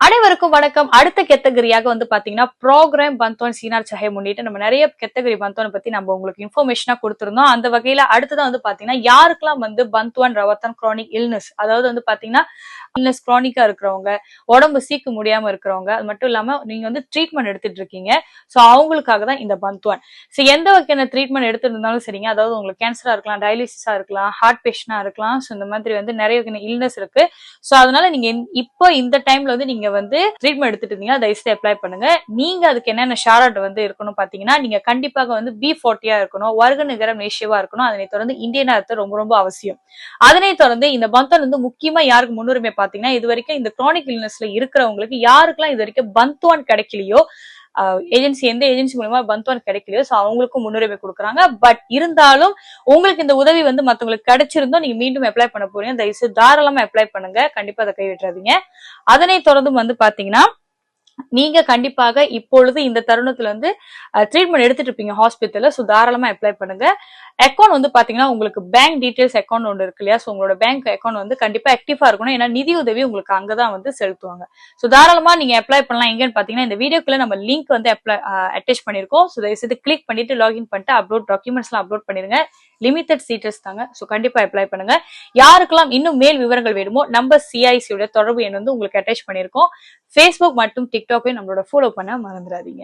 அனைவருக்கும் வணக்கம். அடுத்த கேட்டகரியாக வந்து பாத்தீங்கன்னா ப்ரோக்ராம் பந்தோன் சீனார் சஹை முன்னிட்டு நம்ம நிறைய கேட்டகரி பந்தோன் பத்தி நம்ம உங்களுக்கு இன்ஃபர்மேஷனா கொடுத்திருந்தோம். அந்த வகையில அடுத்ததான் வந்து பாத்தீங்கன்னா யாருக்கெல்லாம் வந்து பந்துவான் ரவத்தான் குரானிக் இல்னஸ், அதாவது வந்து பாத்தீங்கன்னா இல்னஸ் குரானிக்கா இருக்கிறவங்க, உடம்பு சீக்கு முடியாம இருக்கிறவங்க, அது மட்டும் இல்லாம நீங்க வந்து ட்ரீட்மெண்ட் எடுத்துட்டு இருக்கீங்க. சோ அவங்களுக்காக தான் இந்த பந்துவான். சோ எந்த வகையான ட்ரீட்மெண்ட் எடுத்திருந்தாலும் சரிங்க, அதாவது உங்களுக்கு கேன்சரா இருக்கலாம், டயாலிசிஸா இருக்கலாம், ஹார்ட் பேஷண்டா இருக்கலாம். சோ இந்த மாதிரி வந்து நிறைய வகையான இல்னஸ் இருக்கு. சோ அதனால நீங்க இப்போ இந்த டைம்ல வந்து நீங்க வந்து ட்ரீட்மெண்ட் எடுத்துட்டு இருந்தீங்கன்னா தயவுசெய்து அப்ளை பண்ணுங்க. நீங்க அதுக்கு என்னென்ன ஷார்ட் வந்து இருக்கணும் பாத்தீங்கன்னா, நீங்க கண்டிப்பாக வந்து B40 இருக்கணும், வர்க்க நிகரம் ரேஷியோவா இருக்கணும். அதனை தொடர்ந்து இந்தியனா இருக்க ரொம்ப ரொம்ப அவசியம். அதனை தொடர்ந்து இந்த பந்தோன் வந்து முக்கியமா யாருக்கு முன்னுரிமை பாத்தீங்கன்னா, இது வரைக்கும் இந்த கிரானிக் இல்னஸ்ல இருக்கிறவங்களுக்கு யாருக்கெல்லாம் இது வரைக்கும் பந்துவான் கிடைக்கலையோ, ஏஜென்சி எந்த ஏஜென்சி மூலமா பந்துவான் கிடைக்கலையோ அவங்களுக்கும் முன்னுரிமை கொடுக்குறாங்க. பட் இருந்தாலும் உங்களுக்கு இந்த உதவி வந்து மத்தவங்களுக்கு கிடைச்சிருந்தோம், நீங்க மீண்டும் அப்ளை பண்ண போறீங்க, தயவுசெய்து தாராளமா அப்ளை பண்ணுங்க. கண்டிப்பா அதை கைவிட்டுறாதீங்க. அதனை தொடர்ந்து வந்து பாத்தீங்கன்னா, நீங்க கண்டிப்பாக இப்பொழுது இந்த தருணத்துல வந்து ட்ரீட்மெண்ட் எடுத்துட்டு இருப்பீங்க ஹாஸ்பிட்டல்ல. சோ தாராளமா அப்ளை பண்ணுங்க. அக்கௌண்ட் வந்து பாத்தீங்கன்னா உங்களுக்கு பேங்க் டீடைல்ஸ் அக்கௌண்ட் ஒன்று இருக்கு இல்லையா? சோ உங்களோட பேங்க் அக்கௌண்ட் வந்து கண்டிப்பா ஆக்டிவா இருக்கணும். ஏன்னா நிதி உதவி உங்களுக்கு அங்கதான் வந்து செலுத்துவாங்க. சோ தாராளமா நீங்க அப்ளை பண்ணலாம். எங்கன்னு பாத்தீங்கன்னா இந்த வீடியோக்குள்ள நம்ம லிங்க் வந்து அட்டாச் பண்ணிருக்கோம். சோ தயவுசெய்து கிளிக் பண்ணிட்டு லாகின் பண்ணிட்டு அப்லோட் டாக்குமெண்ட்ஸ் எல்லாம் அப்லோட் பண்ணிருங்க. லிமிடெட் சீட்டர்ஸ் தாங்க. சோ கண்டிப்பா அப்ளை பண்ணுங்க. யாருக்கெல்லாம் இன்னும் மேல் விவரங்கள் வேணுமோ நம்ம CIC உடைய தொடர்பு எண் வந்து உங்களுக்கு அட்டாச் பண்ணிருக்கோம். Facebook மற்றும் TikTok நம்மளோட ஃபாலோ பண்ண மறந்துடாதீங்க.